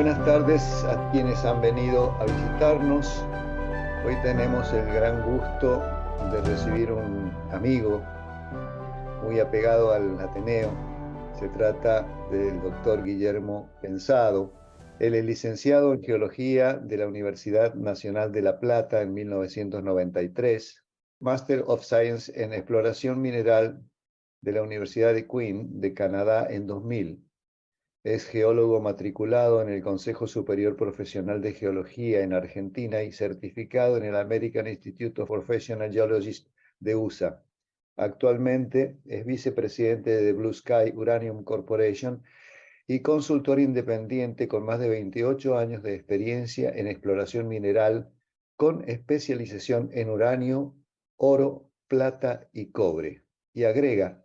Buenas tardes a quienes han venido a visitarnos. Hoy tenemos el gran gusto de recibir un amigo muy apegado al Ateneo. Se trata del doctor Guillermo Pensado. Él es licenciado en Geología de la Universidad Nacional de La Plata en 1993, Master of Science en Exploración Mineral de la Universidad de Queen de Canadá en 2000. Es geólogo matriculado en el Consejo Superior Profesional de Geología en Argentina y certificado en el American Institute of Professional Geologists de USA. Actualmente es vicepresidente de Blue Sky Uranium Corporation y consultor independiente con más de 28 años de experiencia en exploración mineral con especialización en uranio, oro, plata y cobre. Y agrega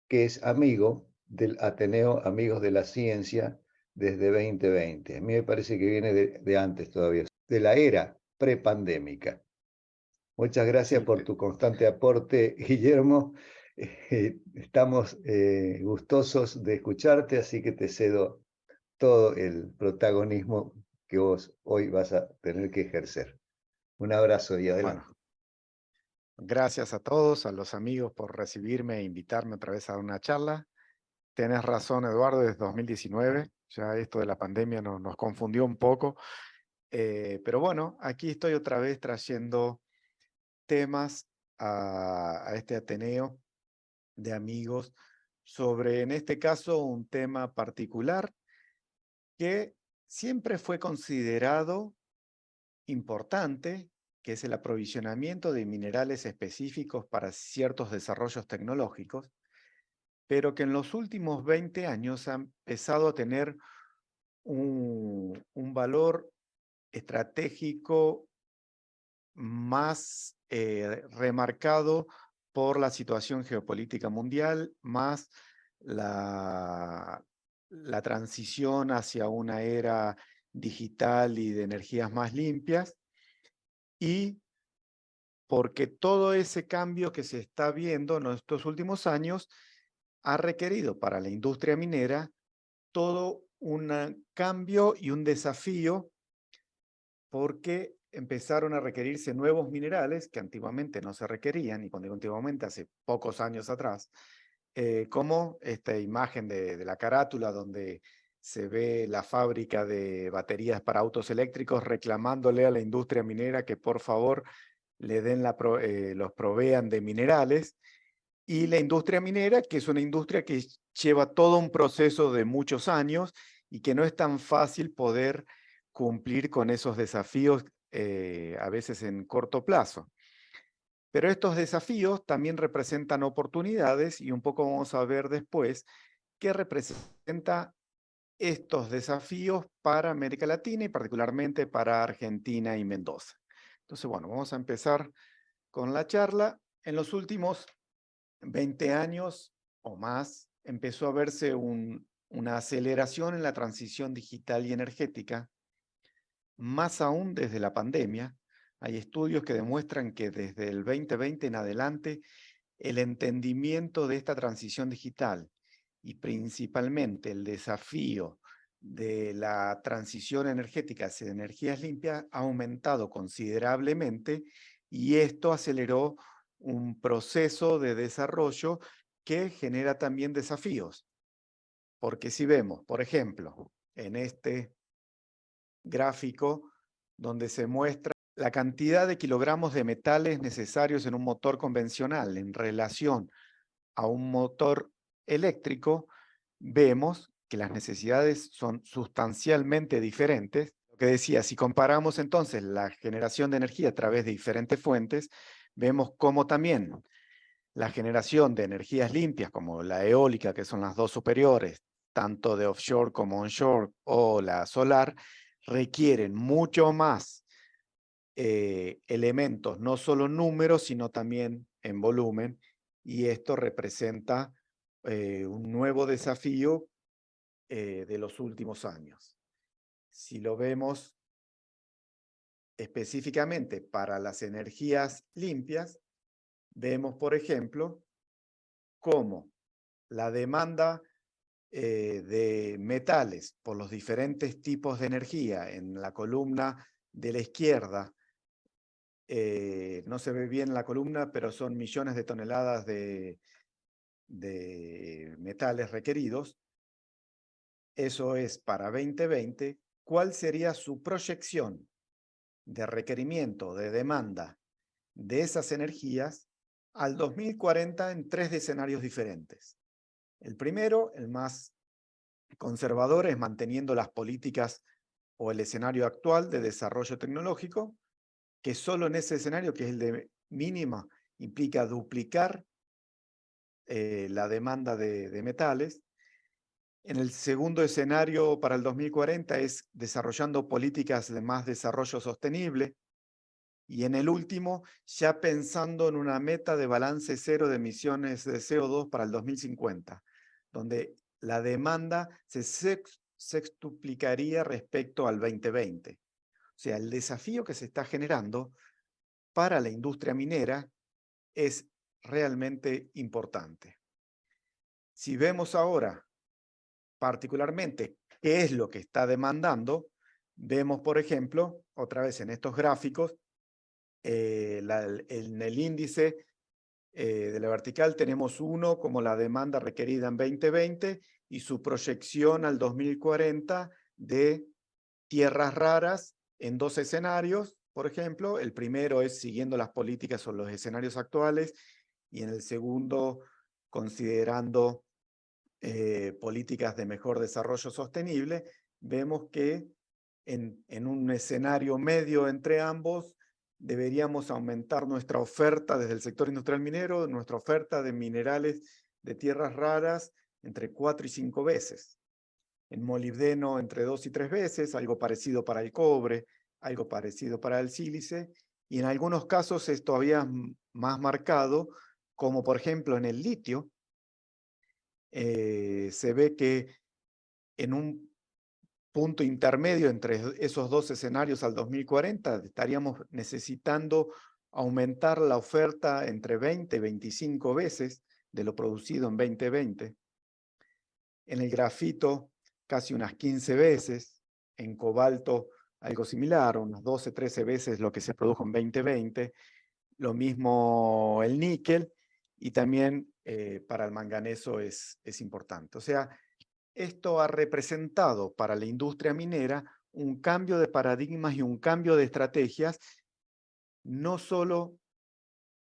que es amigo del Ateneo Amigos de la Ciencia desde 2020. A mí me parece que viene de antes todavía, de la era prepandémica. Muchas gracias Sí, por tu constante aporte, Guillermo. Estamos gustosos de escucharte, así que te cedo todo el protagonismo que vos hoy vas a tener que ejercer. Un abrazo y bueno, adelante. gracias a todos, a los amigos por recibirme e invitarme otra vez a una charla. Tenés razón, Eduardo, desde 2019, ya esto de la pandemia nos confundió un poco, pero bueno, aquí estoy otra vez trayendo temas a este Ateneo de amigos sobre, en este caso, un tema particular que siempre fue considerado importante, que es el aprovisionamiento de minerales específicos para ciertos desarrollos tecnológicos, pero que en los últimos 20 años ha empezado a tener un valor estratégico más remarcado por la situación geopolítica mundial, más la, la transición hacia una era digital y de energías más limpias, y porque todo ese cambio que se está viendo en estos últimos años ha requerido para la industria minera todo un cambio y un desafío, porque empezaron a requerirse nuevos minerales que antiguamente no se requerían, y cuando digo antiguamente, hace pocos años atrás, como esta imagen de la carátula donde se ve la fábrica de baterías para autos eléctricos reclamándole a la industria minera que por favor le den los provean de minerales, y la industria minera, que es una industria que lleva todo un proceso de muchos años y que no es tan fácil poder cumplir con esos desafíos a veces en corto plazo. Pero estos desafíos también representan oportunidades, y un poco vamos a ver después qué representa estos desafíos para América Latina y particularmente para Argentina y Mendoza. Entonces, bueno, vamos a empezar con la charla. En los últimos 20 años o más empezó a verse una aceleración en la transición digital y energética, más aún desde la pandemia. Hay estudios que demuestran que desde el 2020 en adelante el entendimiento de esta transición digital y principalmente el desafío de la transición energética hacia energías limpias ha aumentado considerablemente, y esto aceleró un proceso de desarrollo que genera también desafíos. Porque si vemos, por ejemplo, en este gráfico donde se muestra la cantidad de kilogramos de metales necesarios en un motor convencional en relación a un motor eléctrico, vemos que las necesidades son sustancialmente diferentes. Lo que decía, si comparamos entonces la generación de energía a través de diferentes fuentes, vemos cómo también la generación de energías limpias, como la eólica, que son las dos superiores, tanto de offshore como onshore, o la solar, requieren mucho más elementos, no solo números, sino también en volumen, y esto representa un nuevo desafío de los últimos años. Si lo vemos específicamente para las energías limpias, vemos, por ejemplo, cómo la demanda de metales por los diferentes tipos de energía en la columna de la izquierda, no se ve bien la columna, pero son millones de toneladas de metales requeridos. Eso es para 2020. ¿Cuál sería su proyección de requerimiento, de demanda de esas energías al 2040 en 3 escenarios diferentes? El primero, el más conservador, es manteniendo las políticas o el escenario actual de desarrollo tecnológico, que solo en ese escenario, que es el de mínima, implica duplicar la demanda de metales. En el segundo escenario para el 2040 es desarrollando políticas de más desarrollo sostenible. Y en el último, ya pensando en una meta de balance cero de emisiones de CO2 para el 2050, donde la demanda se sextuplicaría respecto al 2020. O sea, el desafío que se está generando para la industria minera es realmente importante. Si vemos ahora particularmente qué es lo que está demandando, vemos, por ejemplo, otra vez en estos gráficos, en el índice de la vertical tenemos 1 como la demanda requerida en 2020 y su proyección al 2040 de tierras raras en 2 escenarios, por ejemplo. El primero es siguiendo las políticas o los escenarios actuales, y en el segundo considerando políticas de mejor desarrollo sostenible. Vemos que en un escenario medio entre ambos deberíamos aumentar nuestra oferta desde el sector industrial minero, nuestra oferta de minerales de tierras raras entre 4 y 5 veces. En molibdeno entre 2 y 3 veces, algo parecido para el cobre, algo parecido para el sílice, y en algunos casos es todavía más marcado, como por ejemplo en el litio. Se ve que en un punto intermedio entre esos 2 escenarios al 2040 estaríamos necesitando aumentar la oferta entre 20 y 25 veces de lo producido en 2020. En el grafito casi unas 15 veces, en cobalto algo similar, unas 12, 13 veces lo que se produjo en 2020, lo mismo el níquel, y también para el manganeso es importante. O sea, esto ha representado para la industria minera un cambio de paradigmas y un cambio de estrategias, no solo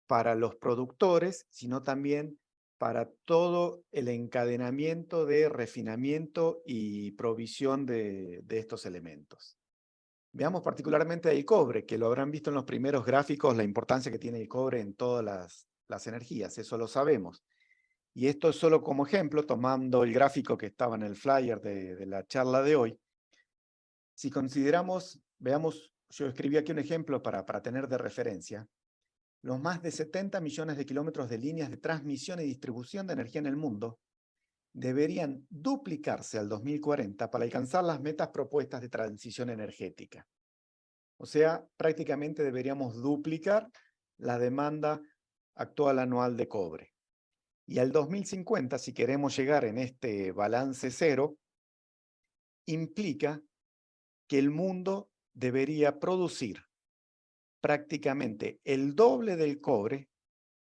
para los productores, sino también para todo el encadenamiento de refinamiento y provisión de estos elementos. Veamos particularmente el cobre, que lo habrán visto en los primeros gráficos, la importancia que tiene el cobre en todas las energías, eso lo sabemos. Y esto es solo como ejemplo, tomando el gráfico que estaba en el flyer de la charla de hoy. Si consideramos, veamos, yo escribí aquí un ejemplo para tener de referencia, los más de 70 millones de kilómetros de líneas de transmisión y distribución de energía en el mundo deberían duplicarse al 2040 para alcanzar las metas propuestas de transición energética. O sea, prácticamente deberíamos duplicar la demanda actual anual de cobre. Y al 2050, si queremos llegar en este balance cero, implica que el mundo debería producir prácticamente el doble del cobre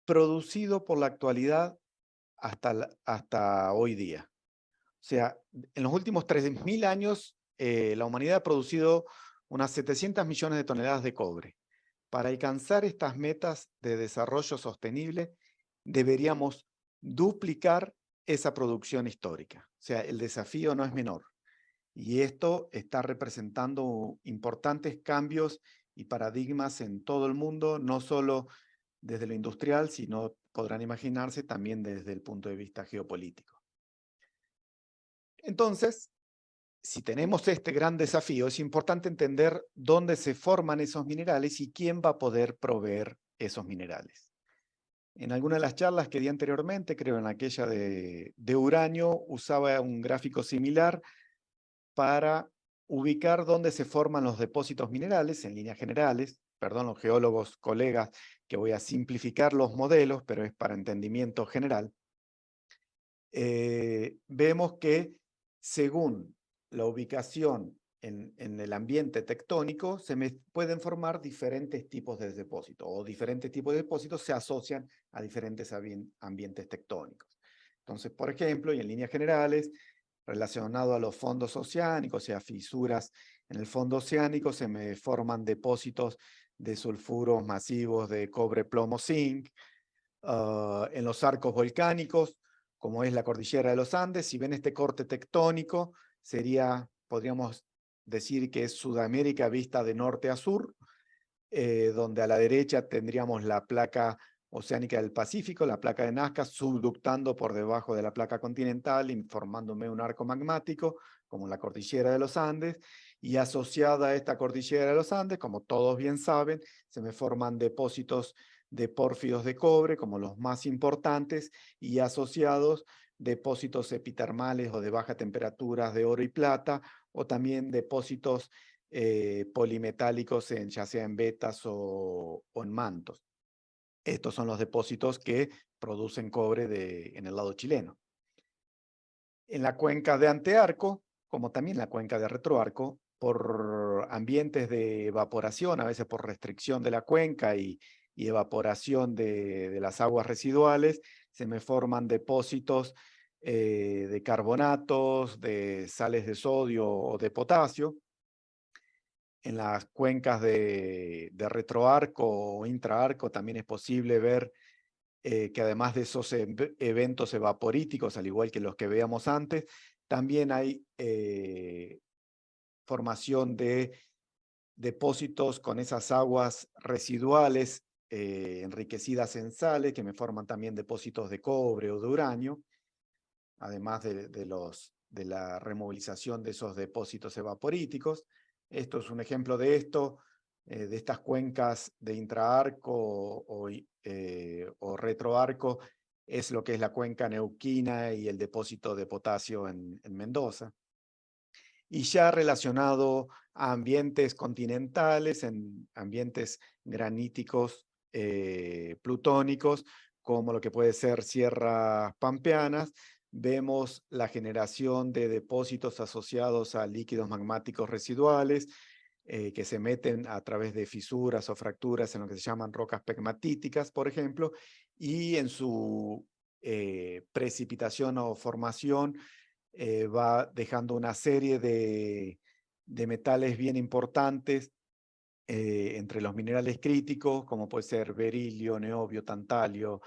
producido por la actualidad hasta hoy día. O sea, en los últimos 3.000 años, la humanidad ha producido unas 700 millones de toneladas de cobre. Para alcanzar estas metas de desarrollo sostenible, deberíamos duplicar esa producción histórica. O sea, el desafío no es menor. Y esto está representando importantes cambios y paradigmas en todo el mundo, no solo desde lo industrial, sino, podrán imaginarse, también desde el punto de vista geopolítico. Entonces, si tenemos este gran desafío, es importante entender dónde se forman esos minerales y quién va a poder proveer esos minerales. En alguna de las charlas que di anteriormente, creo en aquella de uranio, usaba un gráfico similar para ubicar dónde se forman los depósitos minerales en líneas generales. Perdón, los geólogos, colegas, que voy a simplificar los modelos, pero es para entendimiento general. vemos que según la ubicación en el ambiente tectónico, pueden formar diferentes tipos de depósitos, o diferentes tipos de depósitos se asocian a diferentes ambientes tectónicos. Entonces, por ejemplo, y en líneas generales, relacionado a los fondos oceánicos, o sea, fisuras en el fondo oceánico, se me forman depósitos de sulfuros masivos de cobre, plomo, zinc. En los arcos volcánicos, como es la cordillera de los Andes, si ven este corte tectónico, podríamos decir que es Sudamérica vista de norte a sur, donde a la derecha tendríamos la placa oceánica del Pacífico, la placa de Nazca, subductando por debajo de la placa continental y formándome un arco magmático, como la cordillera de los Andes, y asociada a esta cordillera de los Andes, como todos bien saben, se me forman depósitos de pórfidos de cobre, como los más importantes, y asociados depósitos epitermales o de baja temperatura de oro y plata, o también depósitos polimetálicos, ya sea en vetas o en mantos. Estos son los depósitos que producen cobre en el lado chileno. En la cuenca de antearco, como también la cuenca de retroarco, por ambientes de evaporación, a veces por restricción de la cuenca y evaporación de las aguas residuales, se me forman depósitos de carbonatos, de sales de sodio o de potasio. En las cuencas de retroarco o intraarco también es posible ver que además de esos eventos evaporíticos, al igual que los que veíamos antes, también hay formación de depósitos con esas aguas residuales enriquecidas en sales, que me forman también depósitos de cobre o de uranio, además de la removilización de esos depósitos evaporíticos. Esto es un ejemplo de esto, de estas cuencas de intraarco o retroarco, es lo que es la cuenca neuquina y el depósito de potasio en Mendoza. Y ya relacionado a ambientes continentales, en ambientes graníticos plutónicos, como lo que puede ser sierras pampeanas, vemos la generación de depósitos asociados a líquidos magmáticos residuales que se meten a través de fisuras o fracturas en lo que se llaman rocas pegmatíticas, por ejemplo, y en su precipitación o formación va dejando una serie de metales bien importantes entre los minerales críticos, como puede ser berilio, niobio, tantalio,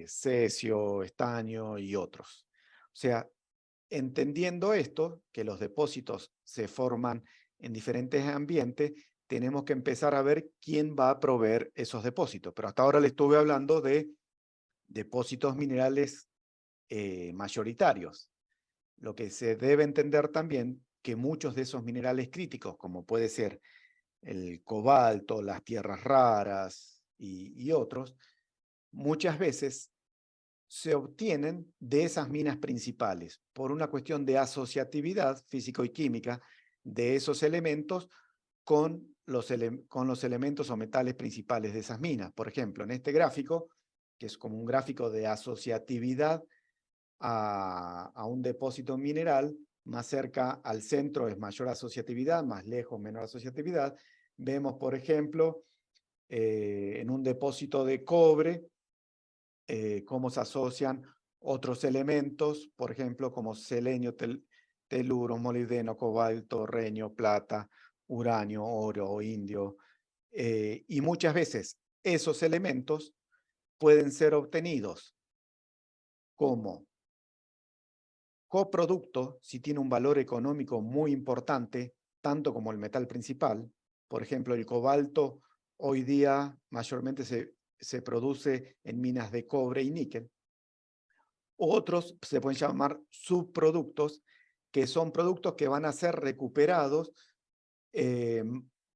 cesio, estaño y otros. O sea, entendiendo esto, que los depósitos se forman en diferentes ambientes, tenemos que empezar a ver quién va a proveer esos depósitos. Pero hasta ahora le estuve hablando de depósitos minerales mayoritarios. Lo que se debe entender también que muchos de esos minerales críticos, como puede ser el cobalto, las tierras raras y otros, muchas veces se obtienen de esas minas principales por una cuestión de asociatividad físico y química de esos elementos con los elementos o metales principales de esas minas. Por ejemplo, en este gráfico, que es como un gráfico de asociatividad a un depósito mineral, más cerca al centro es mayor asociatividad, más lejos menor asociatividad. Vemos, por ejemplo, en un depósito de cobre, cómo se asocian otros elementos, por ejemplo, como selenio, teluro, molibdeno, cobalto, renio, plata, uranio, oro, indio. Y muchas veces esos elementos pueden ser obtenidos como coproducto si tiene un valor económico muy importante, tanto como el metal principal. Por ejemplo, el cobalto hoy día mayormente se produce en minas de cobre y níquel. Otros se pueden llamar subproductos, que son productos que van a ser recuperados eh,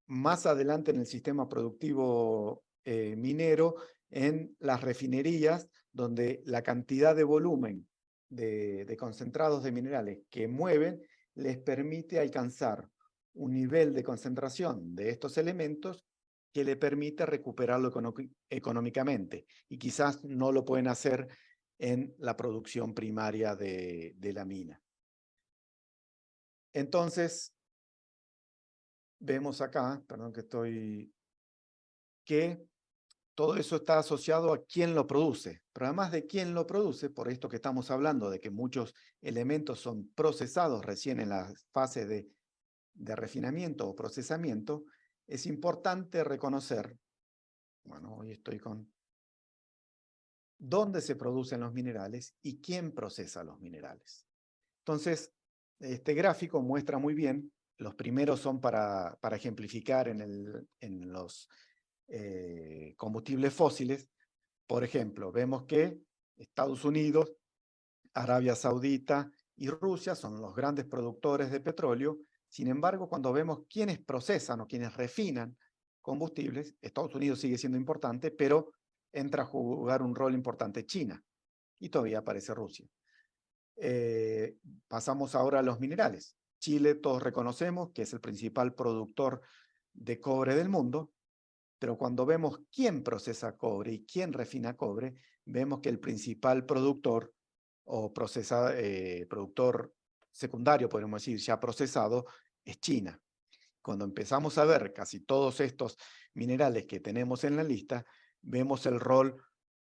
más adelante en el sistema productivo minero, en las refinerías, donde la cantidad de volumen de concentrados de minerales que mueven les permite alcanzar un nivel de concentración de estos elementos que le permite recuperarlo económicamente. Y quizás no lo pueden hacer en la producción primaria de la mina. Entonces, vemos acá, perdón que todo eso está asociado a quién lo produce. Pero además de quién lo produce, por esto que estamos hablando de que muchos elementos son procesados recién en la fase de refinamiento o procesamiento, es importante reconocer, bueno, hoy estoy con dónde se producen los minerales y quién procesa los minerales. Entonces, este gráfico muestra muy bien, los primeros son para ejemplificar en los combustibles fósiles. Por ejemplo, vemos que Estados Unidos, Arabia Saudita y Rusia son los grandes productores de petróleo. Sin embargo, cuando vemos quiénes procesan o quiénes refinan combustibles, Estados Unidos sigue siendo importante, pero entra a jugar un rol importante China y todavía aparece Rusia. Pasamos ahora a los minerales. Chile, todos reconocemos que es el principal productor de cobre del mundo, pero cuando vemos quién procesa cobre y quién refina cobre, vemos que el principal productor o productor secundario, podemos decir, ya procesado, es China. Cuando empezamos a ver casi todos estos minerales que tenemos en la lista, vemos el rol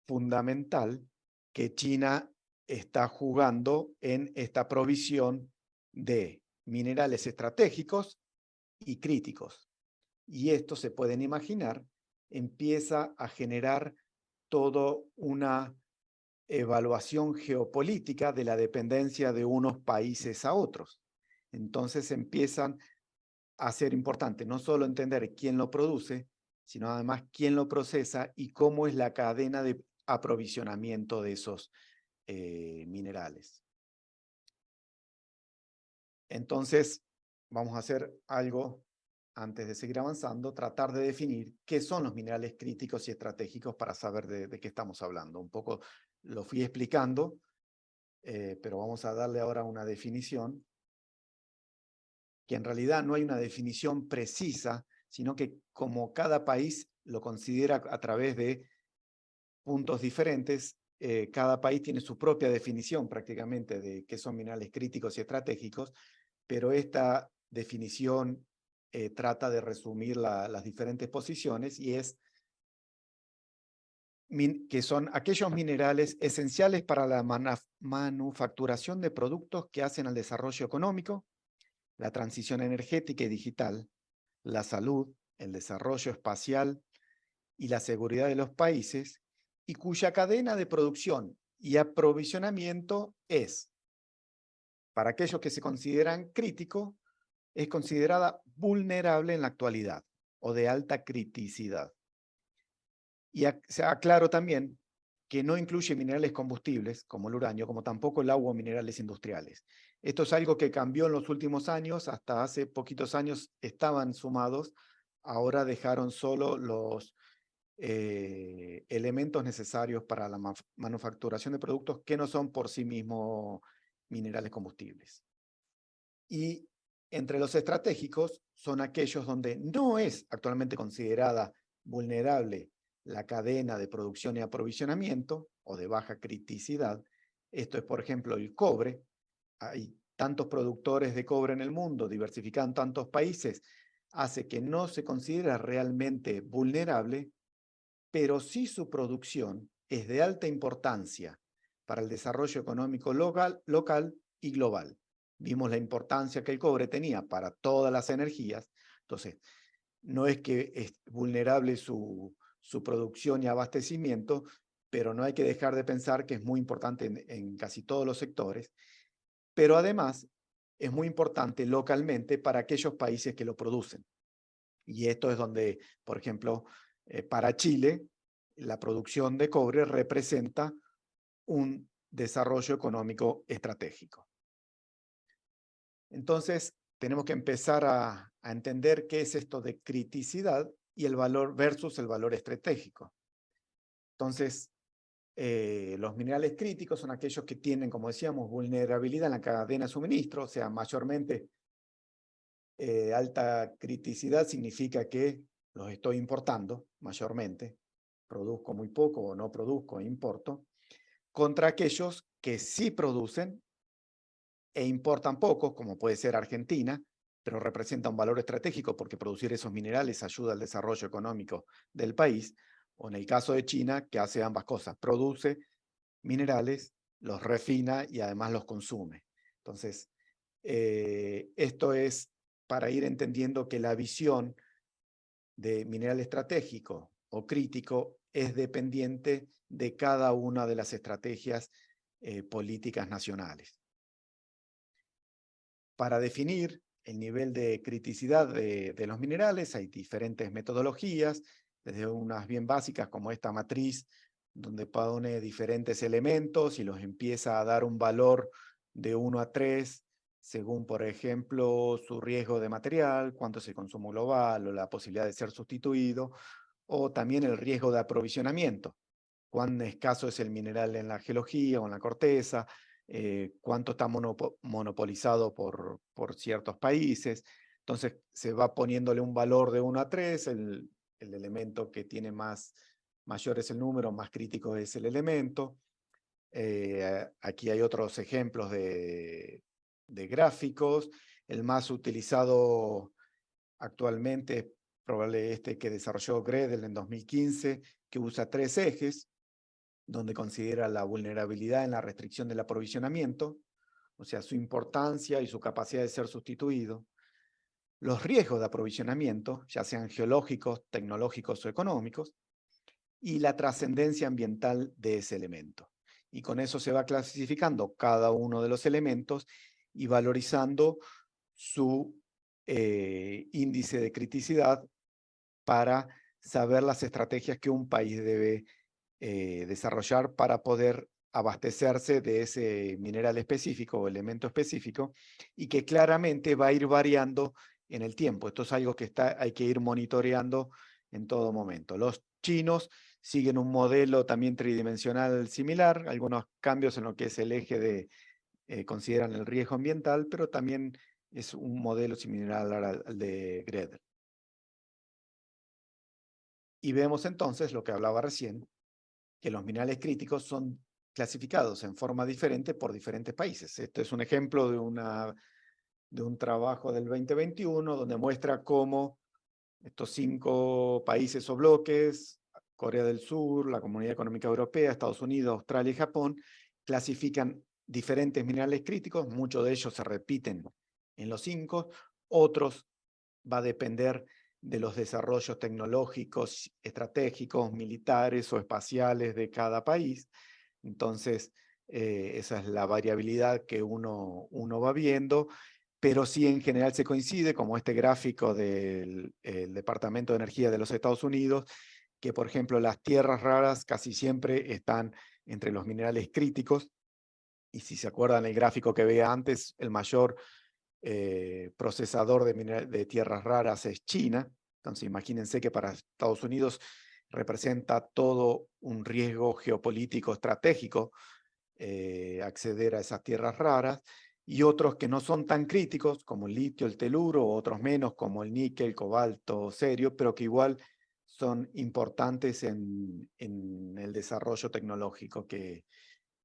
fundamental que China está jugando en esta provisión de minerales estratégicos y críticos. Y esto, se pueden imaginar, empieza a generar toda una evaluación geopolítica de la dependencia de unos países a otros. Entonces empiezan a ser importante no solo entender quién lo produce, sino además quién lo procesa y cómo es la cadena de aprovisionamiento de esos minerales. Entonces, vamos a hacer algo antes de seguir avanzando, tratar de definir qué son los minerales críticos y estratégicos para saber de qué estamos hablando. Un poco lo fui explicando, pero vamos a darle ahora una definición, que en realidad no hay una definición precisa, sino que como cada país lo considera a través de puntos diferentes, cada país tiene su propia definición prácticamente de qué son minerales críticos y estratégicos, pero esta definición trata de resumir las diferentes posiciones y es que son aquellos minerales esenciales para la manufacturación de productos que hacen al desarrollo económico, la transición energética y digital, la salud, el desarrollo espacial y la seguridad de los países, y cuya cadena de producción y aprovisionamiento es, para aquellos que se consideran críticos, es considerada vulnerable en la actualidad o de alta criticidad. Y se aclaró también que no incluye minerales combustibles, como el uranio, como tampoco el agua o minerales industriales. Esto es algo que cambió en los últimos años, hasta hace poquitos años estaban sumados, ahora dejaron solo los elementos necesarios para la manufacturación de productos que no son por sí mismos minerales combustibles. Y entre los estratégicos son aquellos donde no es actualmente considerada vulnerable la cadena de producción y aprovisionamiento o de baja criticidad. Esto es, por ejemplo, el cobre. Hay tantos productores de cobre en el mundo, diversificados en tantos países, hace que no se considere realmente vulnerable, pero sí su producción es de alta importancia para el desarrollo económico local y global. Vimos la importancia que el cobre tenía para todas las energías, entonces no es que es vulnerable su producción y abastecimiento, pero no hay que dejar de pensar que es muy importante en casi todos los sectores, pero además es muy importante localmente para aquellos países que lo producen. Y esto es donde, por ejemplo, para Chile, la producción de cobre representa un desarrollo económico estratégico. Entonces, tenemos que empezar a entender qué es esto de criticidad y el valor versus el valor estratégico. Entonces, los minerales críticos son aquellos que tienen, como decíamos, vulnerabilidad en la cadena de suministro, o sea, mayormente alta criticidad significa que los estoy importando mayormente, produzco muy poco o no produzco e importo, contra aquellos que sí producen e importan poco, como puede ser Argentina, pero representa un valor estratégico porque producir esos minerales ayuda al desarrollo económico del país, o en el caso de China, que hace ambas cosas, produce minerales, los refina y además los consume. Entonces, esto es para ir entendiendo que la visión de mineral estratégico o crítico es dependiente de cada una de las estrategias políticas nacionales. Para definir el nivel de criticidad de los minerales hay diferentes metodologías, desde unas bien básicas como esta matriz, donde pone diferentes elementos y los empieza a dar un valor de 1 a 3, según, por ejemplo, su riesgo de material, cuánto es el consumo global o la posibilidad de ser sustituido, o también el riesgo de aprovisionamiento, cuán escaso es el mineral en la geología o en la corteza, cuánto está monopolizado por ciertos países. Entonces se va poniéndole un valor de 1 a 3, el elemento que tiene mayor es el número, más crítico es el elemento. Aquí hay otros ejemplos de gráficos. El más utilizado actualmente es probable este que desarrolló Gredel en 2015, que usa 3 ejes, donde considera la vulnerabilidad en la restricción del aprovisionamiento, o sea, su importancia y su capacidad de ser sustituido, los riesgos de aprovisionamiento, ya sean geológicos, tecnológicos o económicos, y la trascendencia ambiental de ese elemento. Y con eso se va clasificando cada uno de los elementos y valorizando su índice de criticidad para saber las estrategias que un país debe desarrollar para poder abastecerse de ese mineral específico o elemento específico, y que claramente va a ir variando en el tiempo. Esto es algo que hay que ir monitoreando en todo momento. Los chinos siguen un modelo también tridimensional similar, algunos cambios en lo que es el eje de, consideran el riesgo ambiental, pero también es un modelo similar al de Gredel. Y vemos entonces lo que hablaba recién, que los minerales críticos son clasificados en forma diferente por diferentes países. Este es un ejemplo de un trabajo del 2021 donde muestra cómo estos 5 países o bloques, Corea del Sur, la Comunidad Económica Europea, Estados Unidos, Australia y Japón, clasifican diferentes minerales críticos. Muchos de ellos se repiten en los 5, otros va a depender de los desarrollos tecnológicos, estratégicos, militares o espaciales de cada país. Entonces, esa es la variabilidad que uno va viendo, pero sí en general se coincide, como este gráfico del Departamento de Energía de los Estados Unidos, que por ejemplo las tierras raras casi siempre están entre los minerales críticos, y si se acuerdan el gráfico que veía antes, el mayor procesador de tierras raras es China. Entonces imagínense que para Estados Unidos representa todo un riesgo geopolítico estratégico acceder a esas tierras raras, y otros que no son tan críticos como el litio, el teluro, o otros menos como el níquel, cobalto, cerio, pero que igual son importantes en el desarrollo tecnológico que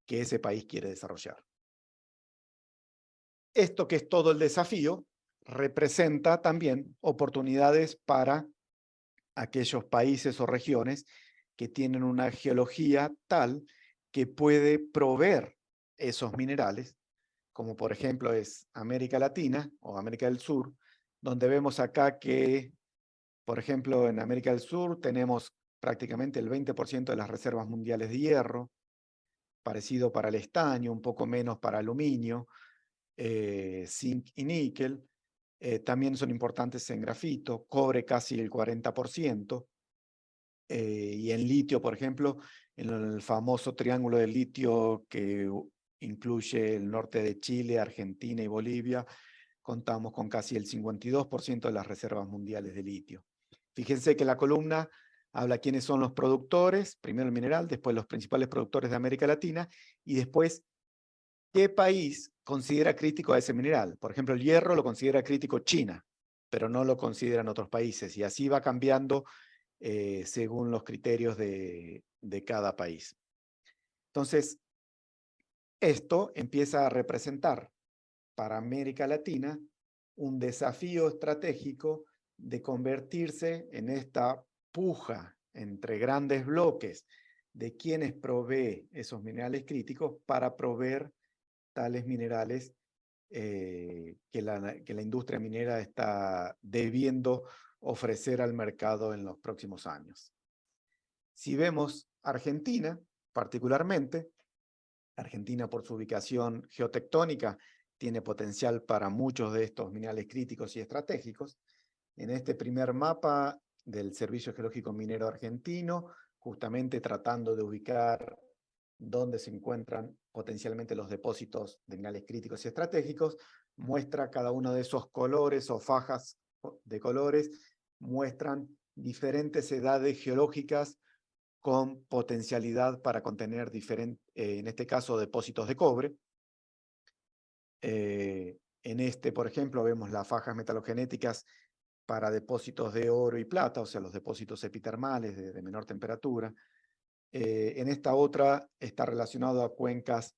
ese país quiere desarrollar. Esto, que es todo el desafío, representa también oportunidades para aquellos países o regiones que tienen una geología tal que puede proveer esos minerales, como por ejemplo es América Latina o América del Sur, donde vemos acá que, por ejemplo, en América del Sur tenemos prácticamente el 20% de las reservas mundiales de hierro, parecido para el estaño, un poco menos para aluminio, zinc y níquel. También son importantes en grafito, cobre casi el 40%, y en litio, por ejemplo, en el famoso triángulo de litio que incluye el norte de Chile, Argentina y Bolivia, contamos con casi el 52% de las reservas mundiales de litio. Fíjense que la columna habla quiénes son los productores, primero el mineral, después los principales productores de América Latina, y después ¿qué país considera crítico a ese mineral? Por ejemplo, el hierro lo considera crítico China, pero no lo consideran otros países, y así va cambiando según los criterios de cada país. Entonces, Esto empieza a representar para América Latina un desafío estratégico de convertirse en esta puja entre grandes bloques de quienes provee esos minerales críticos para proveer tales minerales que la industria minera está debiendo ofrecer al mercado en los próximos años. Si vemos Argentina, particularmente, Argentina por su ubicación geotectónica tiene potencial para muchos de estos minerales críticos y estratégicos. En este primer mapa del Servicio Geológico Minero Argentino, justamente tratando de ubicar dónde se encuentran potencialmente los depósitos de minerales críticos y estratégicos, muestra cada uno de esos colores o fajas de colores, muestran diferentes edades geológicas con potencialidad para contener en este caso, depósitos de cobre. En este, por ejemplo, vemos las fajas metalogenéticas para depósitos de oro y plata, o sea, los depósitos epitermales de menor temperatura. En esta otra está relacionado a cuencas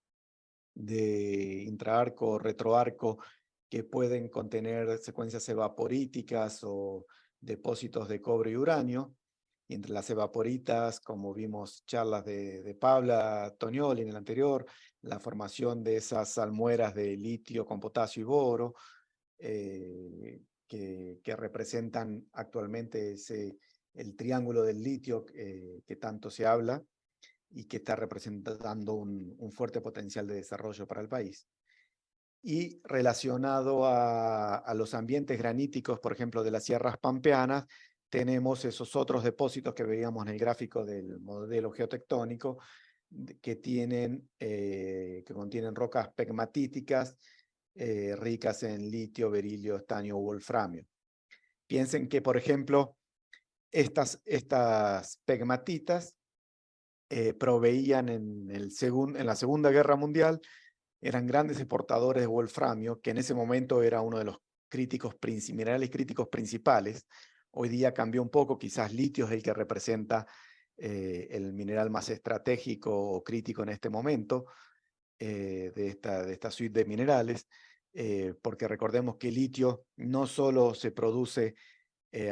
de intraarco o retroarco que pueden contener secuencias evaporíticas o depósitos de cobre y uranio. Y entre las evaporitas, como vimos charlas de Paula Tognoli en el anterior, la formación de esas salmueras de litio con potasio y boro, que representan actualmente el triángulo del litio que tanto se habla y que está representando un fuerte potencial de desarrollo para el país. Y relacionado a los ambientes graníticos, por ejemplo, de las sierras pampeanas, tenemos esos otros depósitos que veíamos en el gráfico del modelo geotectónico, que contienen rocas pegmatíticas ricas en litio, berilio, estaño o wolframio. Piensen que, por ejemplo, estas pegmatitas proveían en la Segunda Guerra Mundial, eran grandes exportadores de wolframio, que en ese momento era uno de los minerales críticos principales. Hoy día cambió un poco, quizás litio es el que representa el mineral más estratégico o crítico en este momento de esta suite de minerales, porque recordemos que el litio no solo se produce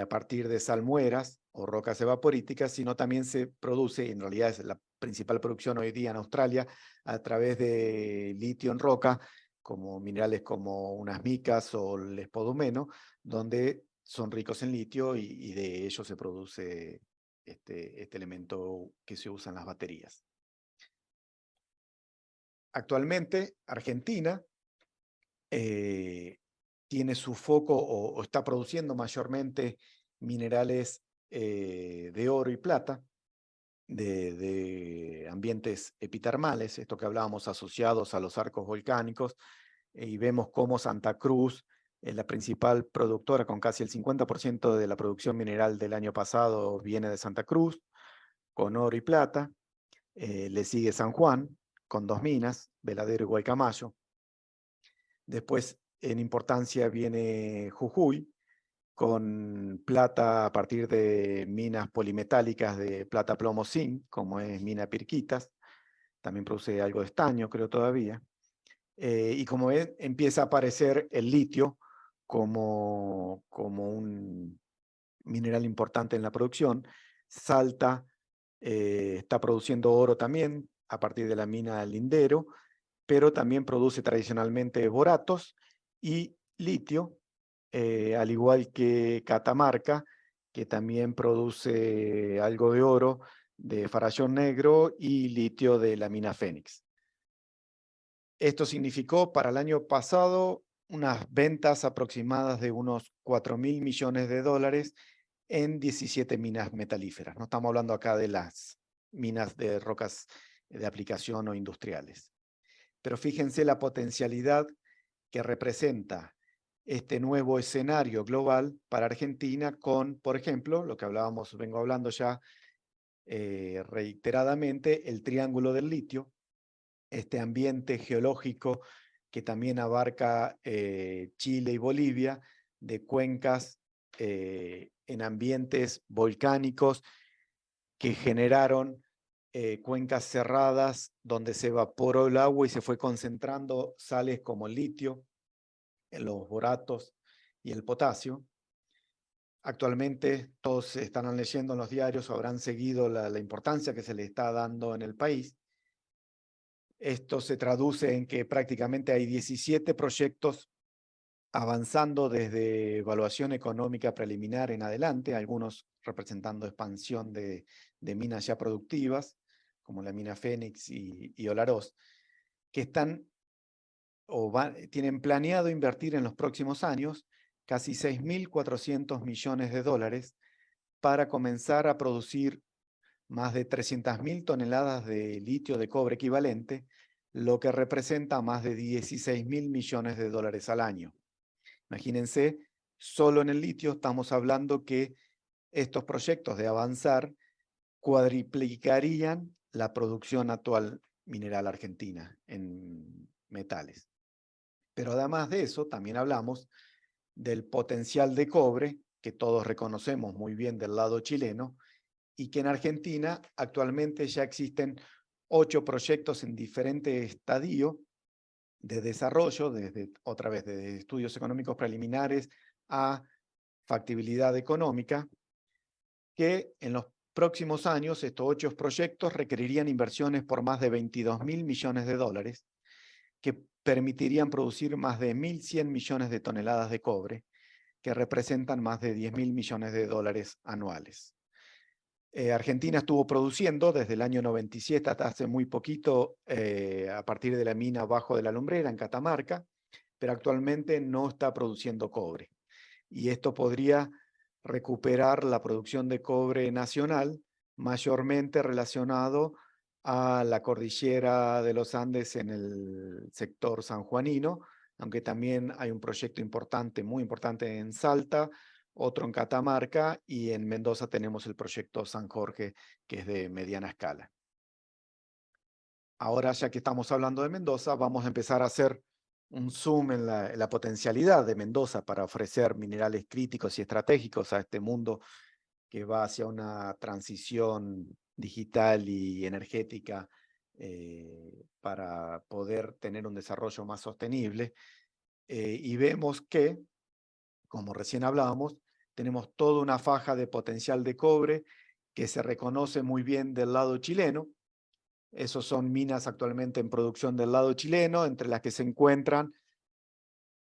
a partir de salmueras o rocas evaporíticas, sino también se produce, y en realidad es la principal producción hoy día en Australia, a través de litio en roca, como minerales como unas micas o el espodumeno, donde son ricos en litio y de ellos se produce este elemento que se usa en las baterías. Actualmente, Argentina tiene su foco o está produciendo mayormente minerales de oro y plata, de ambientes epitermales, esto que hablábamos asociados a los arcos volcánicos, y vemos cómo Santa Cruz es la principal productora, con casi el 50% de la producción mineral del año pasado viene de Santa Cruz, con oro y plata. Le sigue San Juan, con 2 minas, Veladero y Guaycamayo. Después, en importancia, viene Jujuy, con plata a partir de minas polimetálicas de plata, plomo, zinc, como es mina Pirquitas. También produce algo de estaño, creo todavía. Y como ven, empieza a aparecer el litio como un mineral importante en la producción. Salta está produciendo oro también a partir de la mina Lindero, pero también produce tradicionalmente boratos y litio, al igual que Catamarca, que también produce algo de oro de farallón negro y litio de la mina Fénix. Esto significó para el año pasado unas ventas aproximadas de unos 4.000 millones de dólares en 17 minas metalíferas. No estamos hablando acá de las minas de rocas de aplicación o industriales. Pero fíjense la potencialidad que representa este nuevo escenario global para Argentina con, por ejemplo, lo que vengo hablando ya reiteradamente, el triángulo del litio, este ambiente geológico que también abarca Chile y Bolivia, de cuencas en ambientes volcánicos que generaron cuencas cerradas donde se evaporó el agua y se fue concentrando sales como el litio, los boratos y el potasio. Actualmente todos estarán leyendo en los diarios o habrán seguido la importancia que se le está dando en el país. Esto se traduce en que prácticamente hay 17 proyectos avanzando desde evaluación económica preliminar en adelante, algunos representando expansión de minas ya productivas, como la mina Fénix y Olaroz, que están tienen planeado invertir en los próximos años casi 6.400 millones de dólares para comenzar a producir más de 300.000 toneladas de litio de cobre equivalente, lo que representa más de 16.000 millones de dólares al año. Imagínense, solo en el litio estamos hablando que estos proyectos de avanzar cuadriplicarían la producción actual mineral argentina en metales. Pero además de eso, también hablamos del potencial de cobre, que todos reconocemos muy bien del lado chileno, y que en Argentina actualmente ya existen 8 proyectos en diferente estadio de desarrollo, desde otra vez de estudios económicos preliminares a factibilidad económica, que en los próximos años estos 8 proyectos requerirían inversiones por más de 22.000 millones de dólares, que permitirían producir más de 1.100 millones de toneladas de cobre, que representan más de 10.000 millones de dólares anuales. Argentina estuvo produciendo desde el año 97 hasta hace muy poquito, a partir de la mina Bajo de la Lumbrera en Catamarca, pero actualmente no está produciendo cobre. Y esto podría recuperar la producción de cobre nacional, mayormente relacionado a la cordillera de los Andes en el sector sanjuanino, aunque también hay un proyecto importante, muy importante en Salta, otro en Catamarca, y en Mendoza tenemos el proyecto San Jorge, que es de mediana escala. Ahora, ya que estamos hablando de Mendoza, vamos a empezar a hacer un zoom en la potencialidad de Mendoza para ofrecer minerales críticos y estratégicos a este mundo que va hacia una transición digital y energética, para poder tener un desarrollo más sostenible. Y vemos que, como recién hablábamos, tenemos toda una faja de potencial de cobre que se reconoce muy bien del lado chileno. Esos son minas actualmente en producción del lado chileno, entre las que se encuentran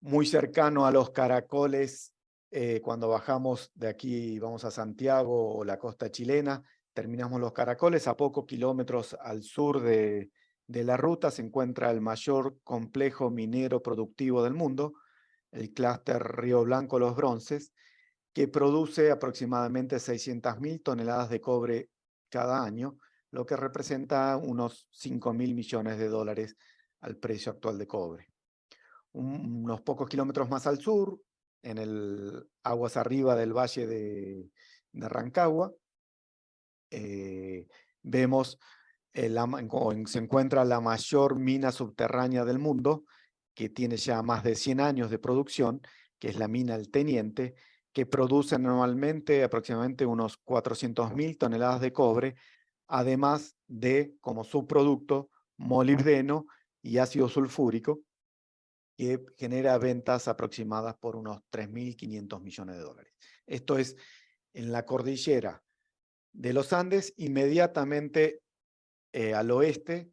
muy cercano a los Caracoles. Cuando bajamos de aquí, vamos a Santiago o la costa chilena, terminamos los Caracoles. A pocos kilómetros al sur de la ruta se encuentra el mayor complejo minero productivo del mundo, el clúster Río Blanco Los Bronces, que produce aproximadamente 600.000 toneladas de cobre cada año, lo que representa unos 5.000 millones de dólares al precio actual de cobre. Unos pocos kilómetros más al sur, en el aguas arriba del valle de Rancagua, vemos se encuentra la mayor mina subterránea del mundo, que tiene ya más de 100 años de producción, que es la mina El Teniente, que produce anualmente aproximadamente unos 400.000 toneladas de cobre, además de, como subproducto, molibdeno y ácido sulfúrico, que genera ventas aproximadas por unos 3.500 millones de dólares. Esto es en la cordillera de los Andes, inmediatamente al oeste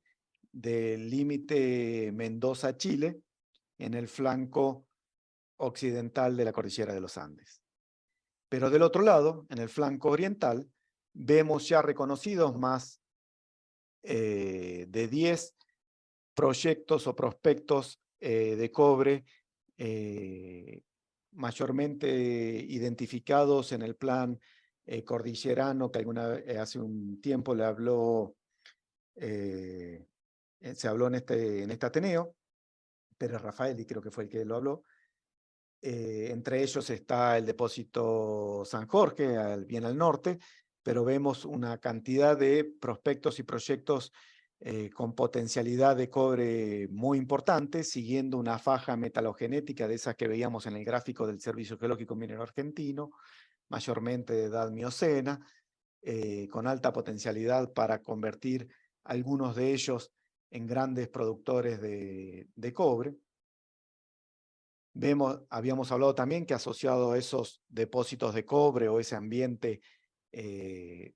del límite Mendoza-Chile, en el flanco occidental de la cordillera de los Andes. Pero del otro lado, en el flanco oriental, vemos ya reconocidos más de 10 proyectos o prospectos de cobre, mayormente identificados en el plan cordillerano, que hace un tiempo le habló, se habló en este Ateneo, Pérez Rafaeli creo que fue el que lo habló. Entre ellos está el depósito San Jorge, bien al norte, pero vemos una cantidad de prospectos y proyectos con potencialidad de cobre muy importante, siguiendo una faja metalogenética de esas que veíamos en el gráfico del Servicio Geológico Minero Argentino, mayormente de edad miocena, con alta potencialidad para convertir algunos de ellos en grandes productores de cobre. Habíamos hablado también que asociado a esos depósitos de cobre o ese ambiente de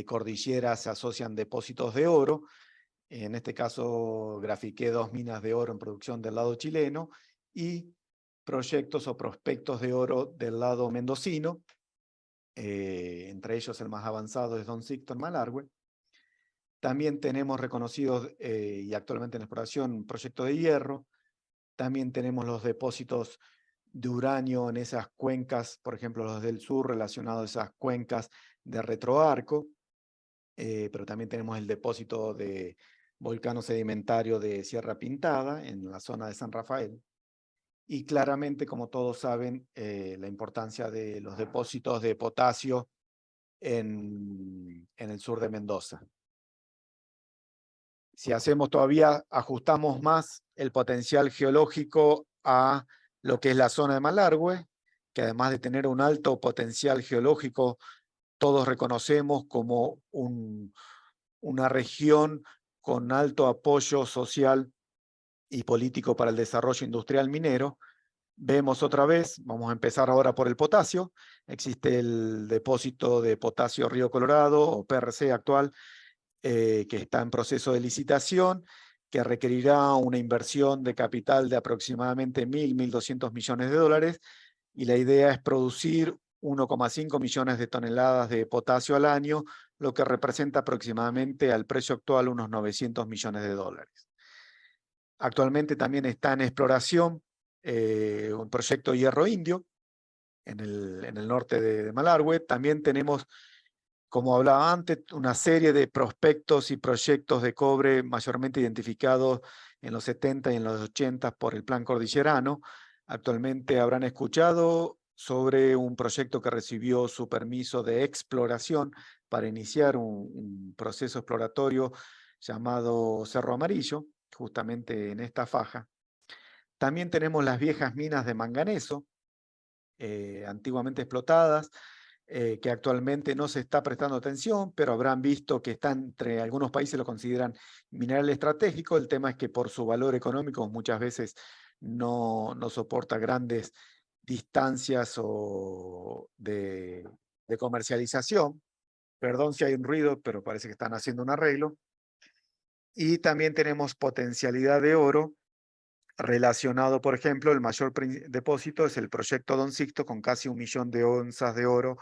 cordillera se asocian depósitos de oro. En este caso grafiqué 2 minas de oro en producción del lado chileno y proyectos o prospectos de oro del lado mendocino. Entre ellos el más avanzado es Don Sixto en Malargüe. También tenemos reconocidos y actualmente en exploración proyectos de hierro. También tenemos los depósitos de uranio en esas cuencas, por ejemplo los del sur relacionados a esas cuencas de retroarco, pero también tenemos el depósito de volcán sedimentario de Sierra Pintada en la zona de San Rafael. Y claramente, como todos saben, la importancia de los depósitos de potasio en el sur de Mendoza. Si hacemos todavía, ajustamos más el potencial geológico a lo que es la zona de Malargüe, que además de tener un alto potencial geológico, todos reconocemos como una región con alto apoyo social y político para el desarrollo industrial minero. Vemos otra vez, vamos a empezar ahora por el potasio. Existe el depósito de potasio Río Colorado, o PRC actual, que está en proceso de licitación, que requerirá una inversión de capital de aproximadamente 1.200 millones de dólares, y la idea es producir 1,5 millones de toneladas de potasio al año, lo que representa aproximadamente al precio actual unos 900 millones de dólares. Actualmente también está en exploración un proyecto Hierro Indio en el norte de Malargüe. También tenemos, como hablaba antes, una serie de prospectos y proyectos de cobre mayormente identificados en los 70 y en los 80 por el Plan Cordillerano. Actualmente habrán escuchado sobre un proyecto que recibió su permiso de exploración para iniciar un proceso exploratorio llamado Cerro Amarillo, justamente en esta faja. También tenemos las viejas minas de manganeso, antiguamente explotadas, que actualmente no se está prestando atención, pero habrán visto que están entre algunos países lo consideran mineral estratégico. El tema es que por su valor económico muchas veces no soporta grandes distancias de comercialización. Perdón si hay un ruido, pero parece que están haciendo un arreglo. Y también tenemos potencialidad de oro relacionado, por ejemplo, el mayor depósito es el proyecto Don Sixto, con casi 1 millón de onzas de oro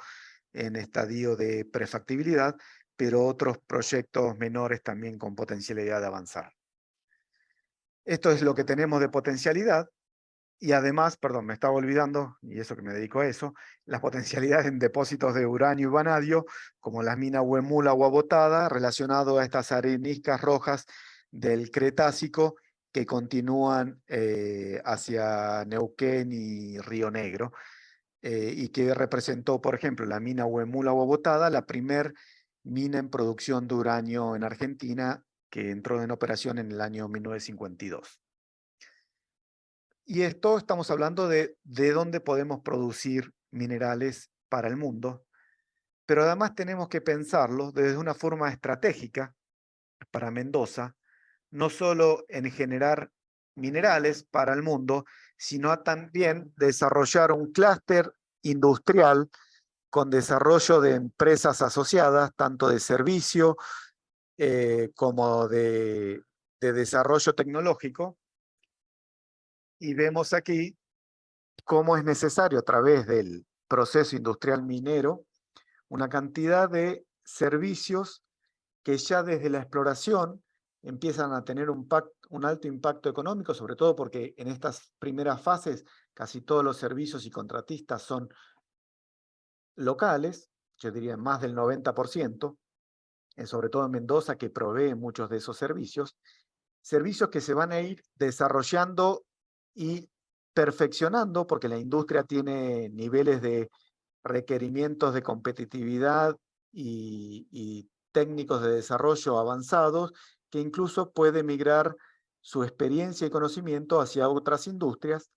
en estadio de prefactibilidad, pero otros proyectos menores también con potencialidad de avanzar. Esto es lo que tenemos de potencialidad, y además, perdón, me estaba olvidando, y eso que me dedico a eso, las potencialidades en depósitos de uranio y vanadio, como las minas Huemula o Abotada, relacionado a estas areniscas rojas del Cretácico, que continúan hacia Neuquén y Río Negro, y que representó, por ejemplo, la mina Huemula o Abotada, la primer mina en producción de uranio en Argentina, que entró en operación en el año 1952. Y esto estamos hablando de dónde podemos producir minerales para el mundo, pero además tenemos que pensarlo desde una forma estratégica para Mendoza, no solo en generar minerales para el mundo, sino también desarrollar un clúster industrial con desarrollo de empresas asociadas, tanto de servicio como de desarrollo tecnológico. Y vemos aquí cómo es necesario a través del proceso industrial minero una cantidad de servicios que ya desde la exploración empiezan a tener un alto impacto económico, sobre todo porque en estas primeras fases casi todos los servicios y contratistas son locales, yo diría más del 90%, sobre todo en Mendoza, que provee muchos de esos servicios que se van a ir desarrollando y perfeccionando, porque la industria tiene niveles de requerimientos de competitividad y técnicos de desarrollo avanzados, que incluso puede migrar su experiencia y conocimiento hacia otras industrias,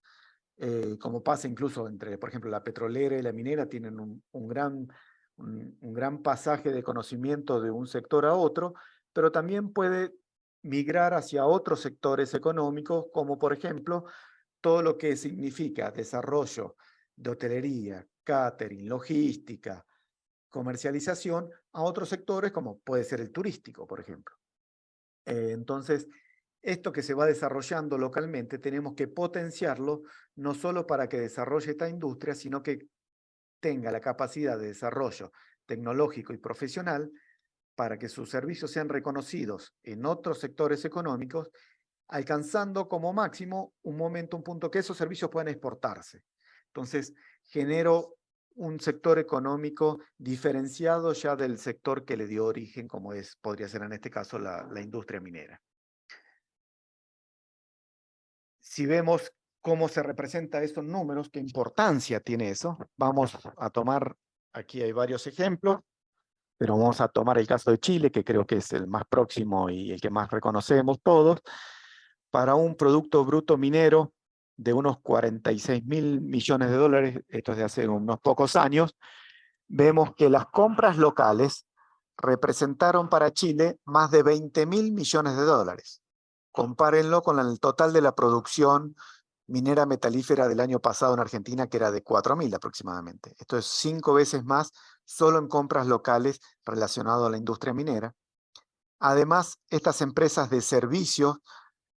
como pasa incluso entre, por ejemplo, la petrolera y la minera, tienen un gran un gran pasaje de conocimiento de un sector a otro, pero también puede migrar hacia otros sectores económicos, como por ejemplo todo lo que significa desarrollo de hotelería, catering, logística, comercialización a otros sectores como puede ser el turístico, por ejemplo. Entonces, esto que se va desarrollando localmente tenemos que potenciarlo no solo para que desarrolle esta industria, sino que tenga la capacidad de desarrollo tecnológico y profesional para que sus servicios sean reconocidos en otros sectores económicos, alcanzando como máximo un momento, un punto que esos servicios puedan exportarse. Entonces, genero un sector económico diferenciado ya del sector que le dio origen, como podría ser en este caso la industria minera. Si vemos cómo se representa esos números, qué importancia tiene eso, vamos a tomar, aquí hay varios ejemplos, pero vamos a tomar el caso de Chile, que creo que es el más próximo y el que más reconocemos todos, para un producto bruto minero de unos 46.000 millones de dólares, esto es de hace unos pocos años, vemos que las compras locales representaron para Chile más de 20.000 millones de dólares. Compárenlo con el total de la producción minera metalífera del año pasado en Argentina, que era de 4.000 aproximadamente. Esto es 5 veces más solo en compras locales relacionado a la industria minera. Además, estas empresas de servicios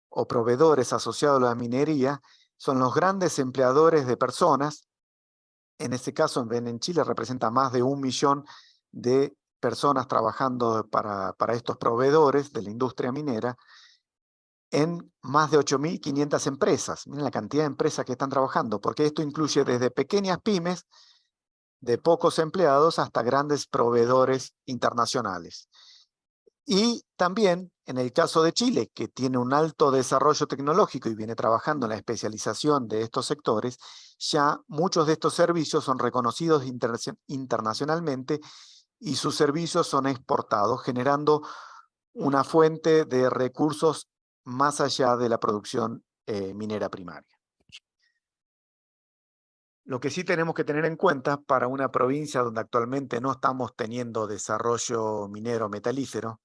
o proveedores asociados a la minería son los grandes empleadores de personas. En este caso, en Chile representa más de 1 millón de personas trabajando para estos proveedores de la industria minera en más de 8.500 empresas. Miren la cantidad de empresas que están trabajando, porque esto incluye desde pequeñas pymes de pocos empleados hasta grandes proveedores internacionales. Y también en el caso de Chile, que tiene un alto desarrollo tecnológico y viene trabajando en la especialización de estos sectores, ya muchos de estos servicios son reconocidos internacionalmente y sus servicios son exportados, generando una fuente de recursos más allá de la producción minera primaria. Lo que sí tenemos que tener en cuenta para una provincia donde actualmente no estamos teniendo desarrollo minero metalífero,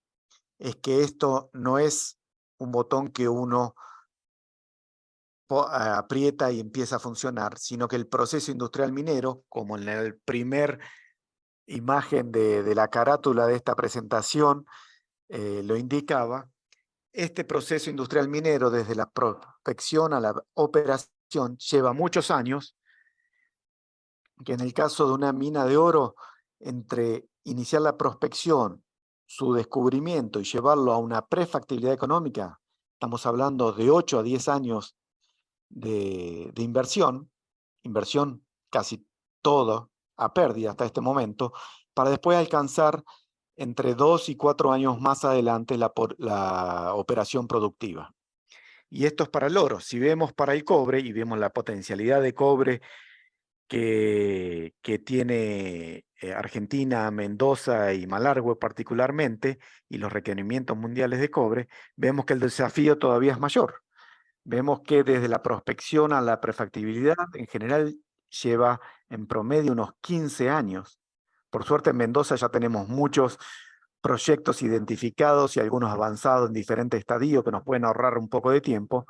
es que esto no es un botón que uno aprieta y empieza a funcionar, sino que el proceso industrial minero, como en la primer imagen de la carátula de esta presentación lo indicaba, este proceso industrial minero desde la prospección a la operación lleva muchos años, que en el caso de una mina de oro, entre iniciar la prospección, su descubrimiento y llevarlo a una prefactibilidad económica, estamos hablando de 8 a 10 años de inversión casi todo a pérdida hasta este momento, para después alcanzar entre 2 y 4 años más adelante la operación productiva. Y esto es para el oro. Si vemos para el cobre y vemos la potencialidad de cobre que tiene Argentina, Mendoza y Malargüe particularmente, y los requerimientos mundiales de cobre, vemos que el desafío todavía es mayor. Vemos que desde la prospección a la prefactibilidad, en general, lleva en promedio unos 15 años. Por suerte, en Mendoza ya tenemos muchos proyectos identificados y algunos avanzados en diferentes estadios que nos pueden ahorrar un poco de tiempo.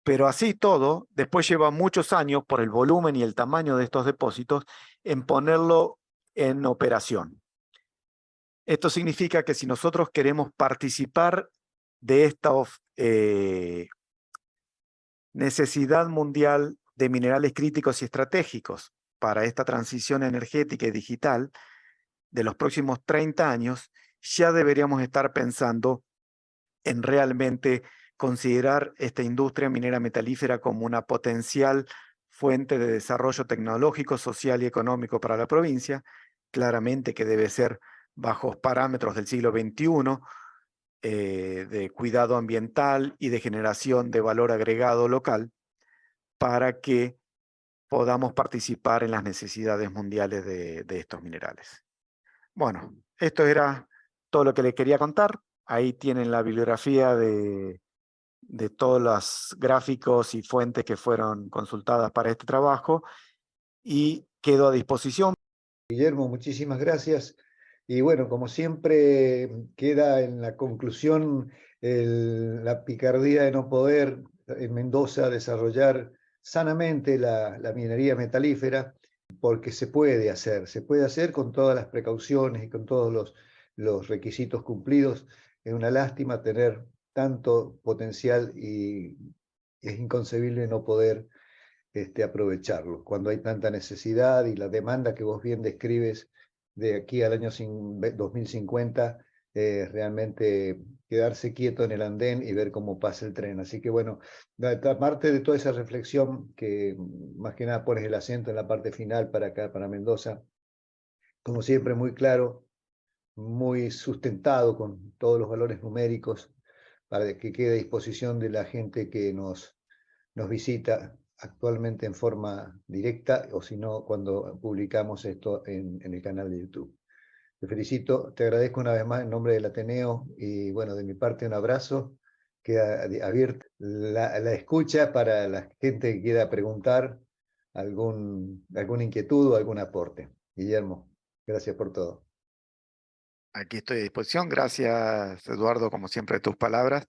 Pero así todo, después lleva muchos años, por el volumen y el tamaño de estos depósitos, en ponerlo en operación. Esto significa que si nosotros queremos participar de esta necesidad mundial de minerales críticos y estratégicos para esta transición energética y digital de los próximos 30 años, ya deberíamos estar pensando en realmente considerar esta industria minera metalífera como una potencial fuente de desarrollo tecnológico, social y económico para la provincia, claramente que debe ser bajo parámetros del siglo XXI, de cuidado ambiental y de generación de valor agregado local, para que podamos participar en las necesidades mundiales de estos minerales. Bueno, esto era todo lo que les quería contar. Ahí tienen la bibliografía de todos los gráficos y fuentes que fueron consultadas para este trabajo y quedo a disposición Guillermo, muchísimas gracias. Y bueno, como siempre, queda en la conclusión la picardía de no poder en Mendoza desarrollar sanamente la minería metalífera, porque se puede hacer con todas las precauciones y con todos los requisitos cumplidos. Es una lástima tener tanto potencial y es inconcebible no poder aprovecharlo. Cuando hay tanta necesidad y la demanda que vos bien describes de aquí al año 2050, realmente quedarse quieto en el andén y ver cómo pasa el tren. Así que bueno, aparte de toda esa reflexión que más que nada pones el acento en la parte final para acá, para Mendoza, como siempre muy claro, muy sustentado con todos los valores numéricos para que quede a disposición de la gente que nos visita actualmente en forma directa o si no, cuando publicamos esto en el canal de YouTube. Te felicito, te agradezco una vez más en nombre del Ateneo y bueno, de mi parte un abrazo. Queda abierta la escucha para la gente que quiera preguntar alguna inquietud o algún aporte. Guillermo, gracias por todo. Aquí estoy a disposición. Gracias, Eduardo, como siempre, tus palabras.